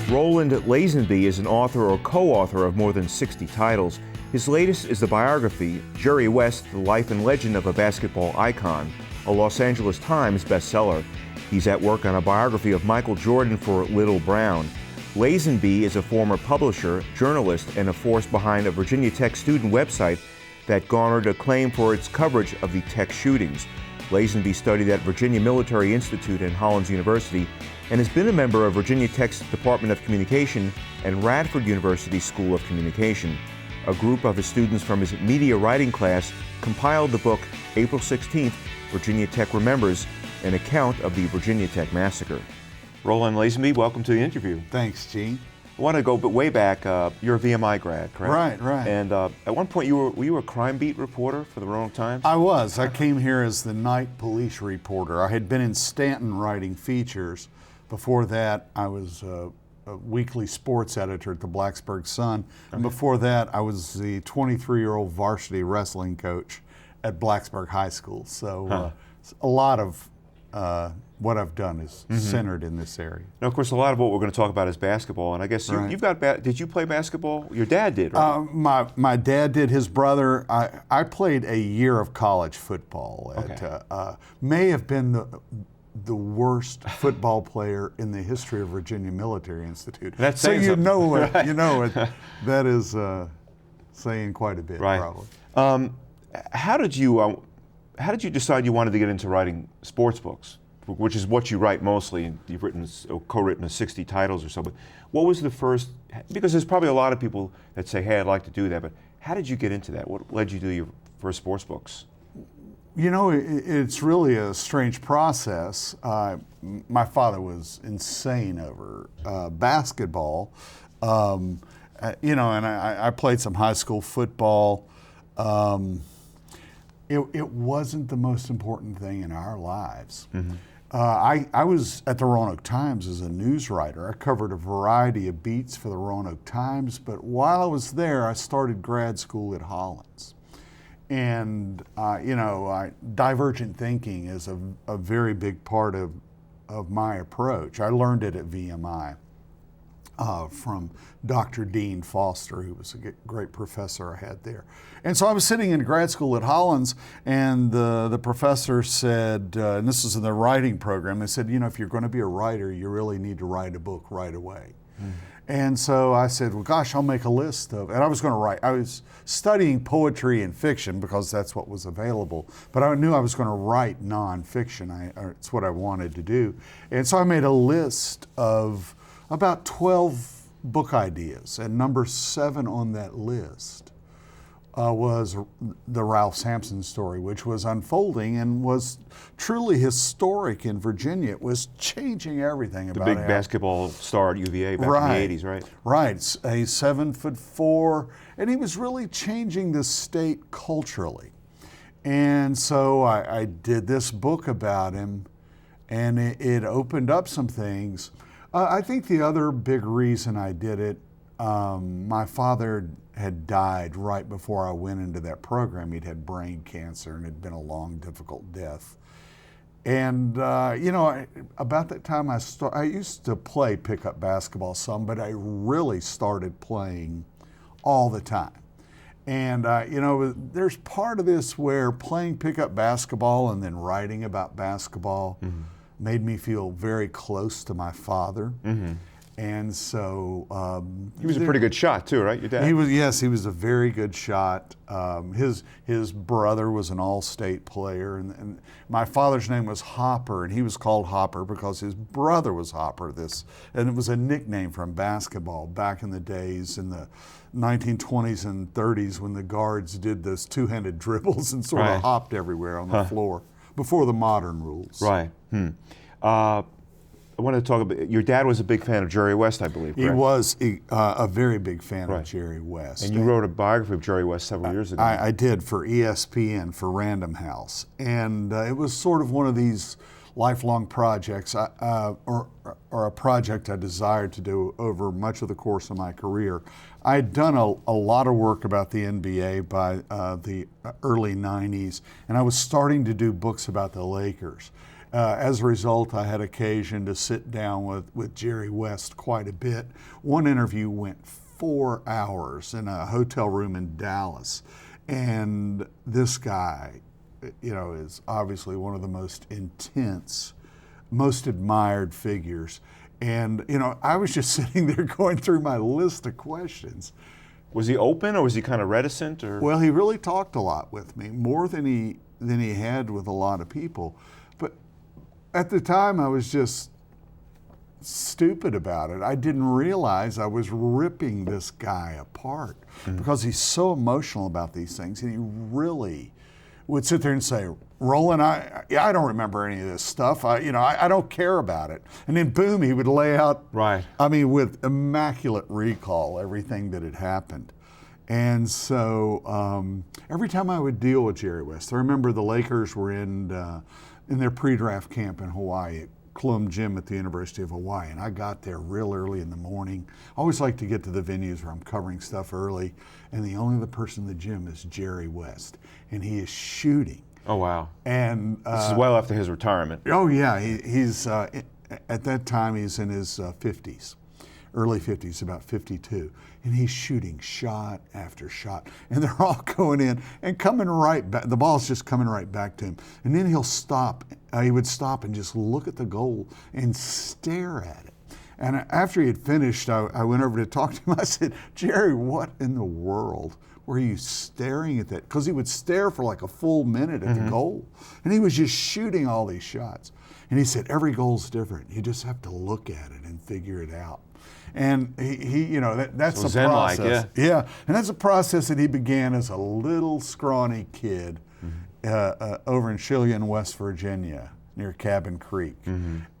Roland Lazenby is an author or co-author of more than 60 titles. His latest is the biography, Jerry West, The Life and Legend of a Basketball Icon, a Los Angeles Times bestseller. He's at work on a biography of Michael Jordan for Little Brown. Lazenby is a former publisher, journalist, and a force behind a Virginia Tech student website that garnered acclaim for its coverage of the Tech shootings. Lazenby studied at Virginia Military Institute and Hollins University and has been a member of Virginia Tech's Department of Communication and Radford University School of Communication. A group of his students from his media writing class compiled the book April 16th, Virginia Tech Remembers, an account of the Virginia Tech massacre. Roland Lazenby, welcome to the interview. Thanks, Gene. I want to go way back. You're a VMI grad, correct? Right. And at one point, were you a crime beat reporter for the Roland Times? I was. I came here as the night police reporter. I had been in Stanton writing features. Before that, I was a weekly sports editor at the Blacksburg Sun. And before that, I was the 23-year-old varsity wrestling coach at Blacksburg High School. So a lot of what I've done is centered in this area. Now, of course, a lot of what we're going to talk about is basketball, and I guess you've got. Did you play basketball? Your dad did, right? My dad did. His brother. I played a year of college football. May have been the worst football player in the history of Virginia Military Institute. That's so you know it. Right. You know it. That is saying quite a bit, right. Probably. How did you decide you wanted to get into writing sports books, which is what you write mostly? You've co-written 60 titles or so. But what was the first? Because there's probably a lot of people that say, "Hey, I'd like to do that." But how did you get into that? What led you to your first sports books? You know, it's really a strange process. My father was insane over basketball. You know, and I played some high school football. It wasn't the most important thing in our lives. I was at the Roanoke Times as a news writer. I covered a variety of beats for the Roanoke Times, but while I was there, I started grad school at Hollins. And, you know, divergent thinking is a very big part of my approach. I learned it at VMI from Dr. Dean Foster, who was a great professor I had there. And so I was sitting in grad school at Hollins, and the professor said, and this is in the writing program, they said, you know, if you're going to be a writer, you really need to write a book right away. And so I said, well, gosh, I'll make a list of, and I was going to write. I was studying poetry and fiction because that's what was available, but I knew I was going to write nonfiction. It's what I wanted to do. And so I made a list of about 12 book ideas, and number 7 on that list was the Ralph Sampson story, which was unfolding and was truly historic in Virginia. It was changing everything about the big basketball star at UVA back in the 80s, right? Right, a 7'4", and he was really changing the state culturally. And so I did this book about him, and it opened up some things. I think the other big reason I did it, my father had died right before I went into that program. He'd had brain cancer and it had been a long, difficult death. And, you know, about that time I used to play pickup basketball some, but I really started playing all the time. And, you know, there's part of this where playing pickup basketball and then writing about basketball made me feel very close to my father. And so he was a pretty good shot too, right? Your dad? He was. Yes, he was a very good shot. His brother was an all-state player, and my father's name was Hopper, and he was called Hopper because his brother was Hopper. And it was a nickname from basketball back in the days in the 1920s and 30s when the guards did those two-handed dribbles and sort of hopped everywhere on the floor before the modern rules. Right. I want to talk about, your dad was a big fan of Jerry West, I believe, correct? He was a very big fan of Jerry West. And you wrote a biography of Jerry West several years ago. I did for ESPN, for Random House. And it was sort of one of these lifelong projects, or a project I desired to do over much of the course of my career. I had done a lot of work about the NBA by the early 90s, and I was starting to do books about the Lakers. As a result, I had occasion to sit down with Jerry West quite a bit. One interview went 4 hours in a hotel room in Dallas. And this guy, is obviously one of the most intense, most admired figures. And, I was just sitting there going through my list of questions. Was he open, or was he kind of reticent? Or? Well, he really talked a lot with me, more than he had with a lot of people. But at the time, I was just stupid about it. I didn't realize I was ripping this guy apart because he's so emotional about these things, and he really would sit there and say, "Roland, I don't remember any of this stuff. I don't care about it." And then boom, he would lay out, right. With immaculate recall, everything that had happened. And so every time I would deal with Jerry West, I remember the Lakers were in their pre-draft camp in Hawaii at Clum Gym at the University of Hawaii, and I got there real early in the morning. I always like to get to the venues where I'm covering stuff early, and the only other person in the gym is Jerry West, and he is shooting. Oh, wow. And this is well after his retirement. Oh, yeah. He's at that time, he's in his 50s, early 50s, about 52. And he's shooting shot after shot. And they're all going in and coming right back. The ball's just coming right back to him. And then he'll stop. He would stop and just look at the goal and stare at it. And after he had finished, I went over to talk to him. I said, "Jerry, what in the world were you staring at that?" Because he would stare for like a full minute at the goal. And he was just shooting all these shots. And he said, "Every goal's different. You just have to look at it and figure it out." And that's a process. Yeah, and that's a process that he began as a little scrawny kid over in Chillian, West Virginia, near Cabin Creek.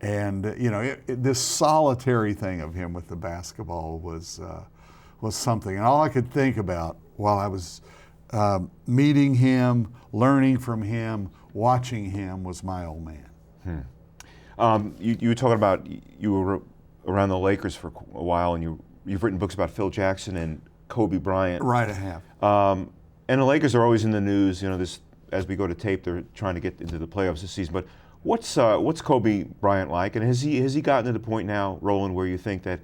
And this solitary thing of him with the basketball was something. And all I could think about while I was meeting him, learning from him, watching him was my old man. You were talking about you were around the Lakers for a while, and you've written books about Phil Jackson and Kobe Bryant. Right, I have. And the Lakers are always in the news. This as we go to tape, they're trying to get into the playoffs this season. But what's Kobe Bryant like? And has he gotten to the point now, Roland, where you think that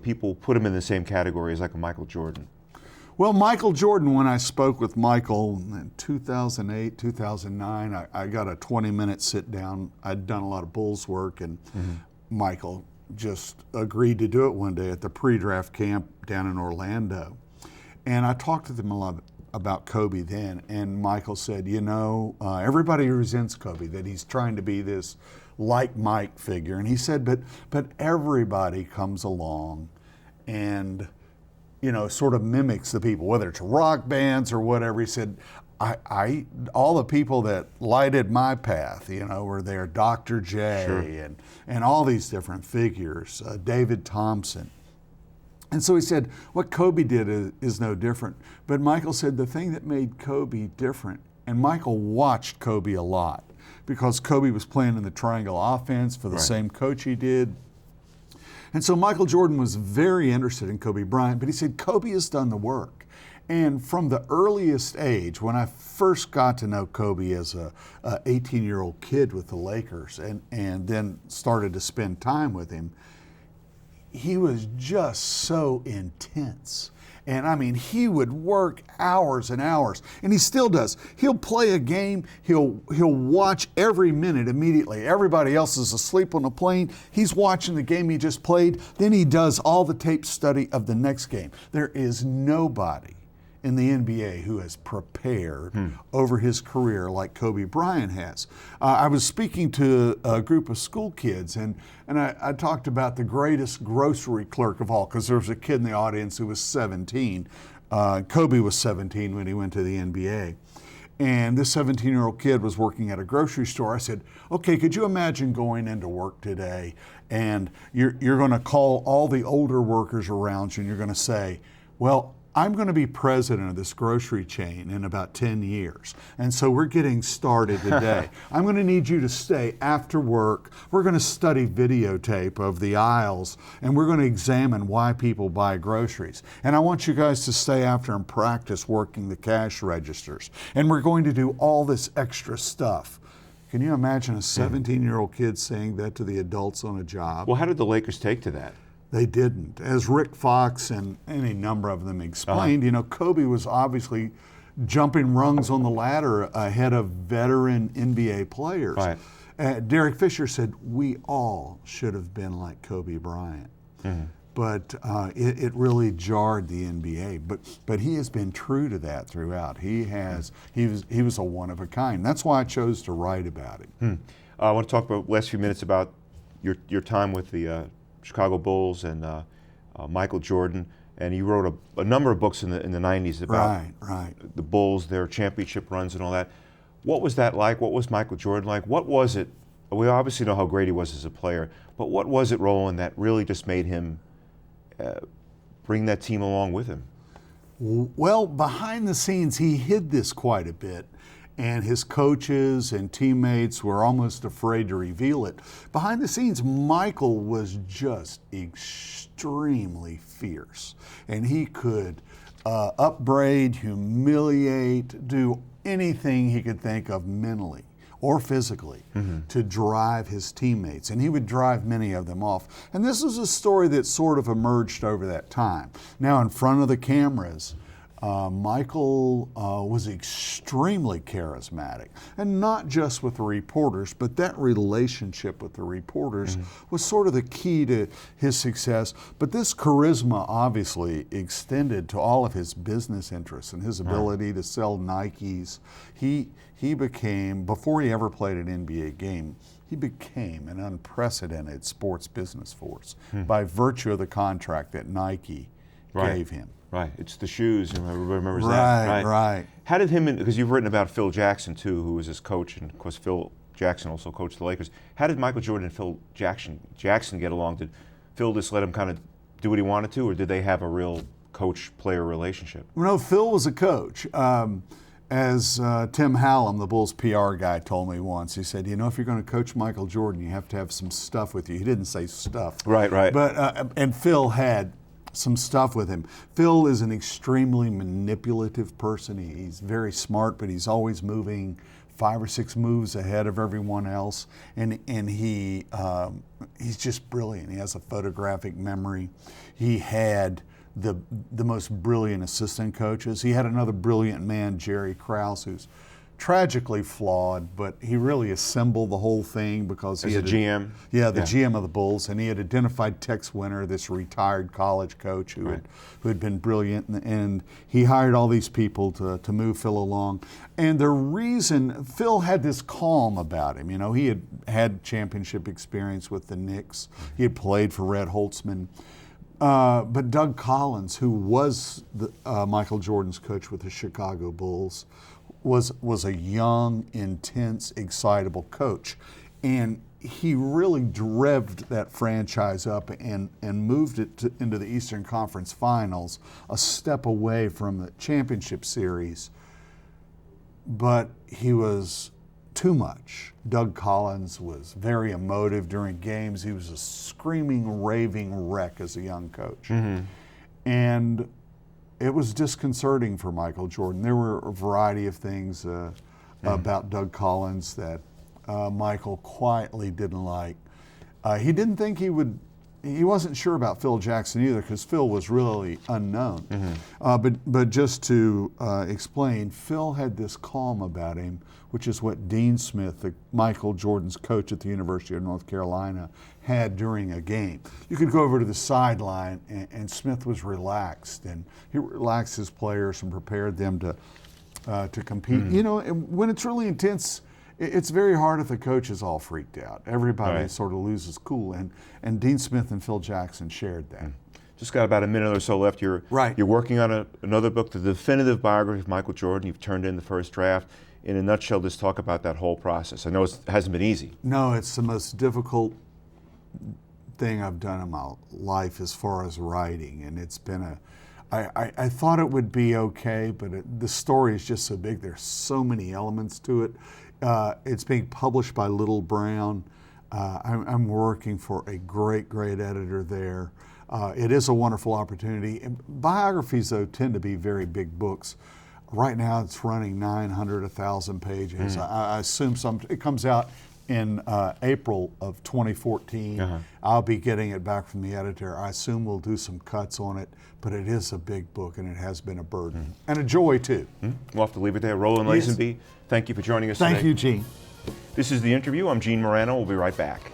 people put him in the same category as like a Michael Jordan? Well, Michael Jordan, when I spoke with Michael in 2008, 2009, I got a 20-minute sit down. I'd done a lot of Bulls work, and Michael just agreed to do it one day at the pre-draft camp down in Orlando. And I talked to them a lot about Kobe then, and Michael said, everybody resents Kobe, that he's trying to be this like Mike figure. And he said, but everybody comes along and sort of mimics the people, whether it's rock bands or whatever. He said, all the people that lighted my path, were there, Dr. J, sure, and all these different figures, David Thompson. And so he said, what Kobe did is no different. But Michael said the thing that made Kobe different, and Michael watched Kobe a lot, because Kobe was playing in the triangle offense for the same coach he did. And so Michael Jordan was very interested in Kobe Bryant, but he said Kobe has done the work. And from the earliest age, when I first got to know Kobe as a 18-year-old kid with the Lakers, and then started to spend time with him, he was just so intense. And I mean, he would work hours and hours, and he still does. He'll play a game, he'll watch every minute immediately. Everybody else is asleep on the plane. He's watching the game he just played. Then he does all the tape study of the next game. There is nobody in the NBA who has prepared over his career like Kobe Bryant has. I was speaking to a group of school kids, and I talked about the greatest grocery clerk of all, because there was a kid in the audience who was 17. Kobe was 17 when he went to the NBA. And this 17-year-old kid was working at a grocery store. I said, okay, could you imagine going into work today, and you're going to call all the older workers around you, and you're going to say, well, I'm going to be president of this grocery chain in about 10 years. And so we're getting started today. I'm going to need you to stay after work. We're going to study videotape of the aisles, and we're going to examine why people buy groceries. And I want you guys to stay after and practice working the cash registers. And we're going to do all this extra stuff. Can you imagine a 17-year-old kid saying that to the adults on a job? Well, how did the Lakers take to that? They didn't. As Rick Fox and any number of them explained, Kobe was obviously jumping rungs on the ladder ahead of veteran NBA players. Right. Derek Fisher said, we all should have been like Kobe Bryant. But it really jarred the NBA. But he has been true to that throughout. He was a one of a kind. That's why I chose to write about it. I want to talk about last few minutes about your time with the Chicago Bulls and Michael Jordan. And you wrote a number of books in the 90s about the Bulls, their championship runs and all that. What was that like? What was Michael Jordan like? What was it? We obviously know how great he was as a player, but what was it, Roland, that really just made him bring that team along with him? Well, behind the scenes, he hid this quite a bit, and his coaches and teammates were almost afraid to reveal it. Behind the scenes, Michael was just extremely fierce, and he could upbraid, humiliate, do anything he could think of mentally or physically to drive his teammates, and he would drive many of them off. And this is a story that sort of emerged over that time. Now, in front of the cameras, Michael was extremely charismatic, and not just with the reporters, but that relationship with the reporters was sort of the key to his success. But this charisma obviously extended to all of his business interests and his ability to sell Nikes. He became, before he ever played an NBA game, he became an unprecedented sports business force by virtue of the contract that Nike gave him. Right, it's the shoes. Everybody remembers that. Right. Right. How did him, because you've written about Phil Jackson too, who was his coach, and of course Phil Jackson also coached the Lakers. How did Michael Jordan and Phil Jackson get along? Did Phil just let him kind of do what he wanted to, or did they have a real coach-player relationship? No, Phil was a coach. As Tim Hallam, the Bulls PR guy, told me once, he said, if you're going to coach Michael Jordan, you have to have some stuff with you. He didn't say stuff. Right. But and Phil had some stuff with him. Phil is an extremely manipulative person. He's very smart, but he's always moving 5 or 6 moves ahead of everyone else. And he's just brilliant. He has a photographic memory. He had the most brilliant assistant coaches. He had another brilliant man, Jerry Krause, who's tragically flawed, but he really assembled the whole thing because he had a GM. GM of the Bulls, and he had identified Tex Winter, this retired college coach who had been brilliant, and he hired all these people to move Phil along. And the reason Phil had this calm about him, he had had championship experience with the Knicks. He had played for Red Holtzman. But Doug Collins, who was Michael Jordan's coach with the Chicago Bulls, was a young, intense, excitable coach. And he really revved that franchise up and moved it into the Eastern Conference Finals, a step away from the championship series. But he was too much. Doug Collins was very emotive during games. He was a screaming, raving wreck as a young coach. And it was disconcerting for Michael Jordan. There were a variety of things about Doug Collins that Michael quietly didn't like. He didn't think he wasn't sure about Phil Jackson either, because Phil was really unknown. But just to explain, Phil had this calm about him, which is what Dean Smith, Michael Jordan's coach at the University of North Carolina, had during a game. You could go over to the sideline, and Smith was relaxed, and he relaxed his players and prepared them to compete. And when it's really intense, it's very hard if the coach is all freaked out. Everybody sort of loses cool, and Dean Smith and Phil Jackson shared that. Just got about a minute or so left. You're working on another book, the definitive biography of Michael Jordan. You've turned in the first draft. In a nutshell, just talk about that whole process. I know it hasn't been easy. No, it's the most difficult thing I've done in my life as far as writing, and it's been I thought it would be okay, but the story is just so big. There's so many elements to it. It's being published by Little Brown. I'm working for a great editor there. It is a wonderful opportunity. And biographies, though, tend to be very big books. Right now it's running 900, 1,000 pages. I assume it comes out in April of 2014. I'll be getting it back from the editor. I assume we'll do some cuts on it, but it is a big book and it has been a burden and a joy too. We'll have to leave it there. Roland Lazenby, thank you for joining us today. Thank you, Gene. This is The Interview. I'm Gene Marrano. We'll be right back.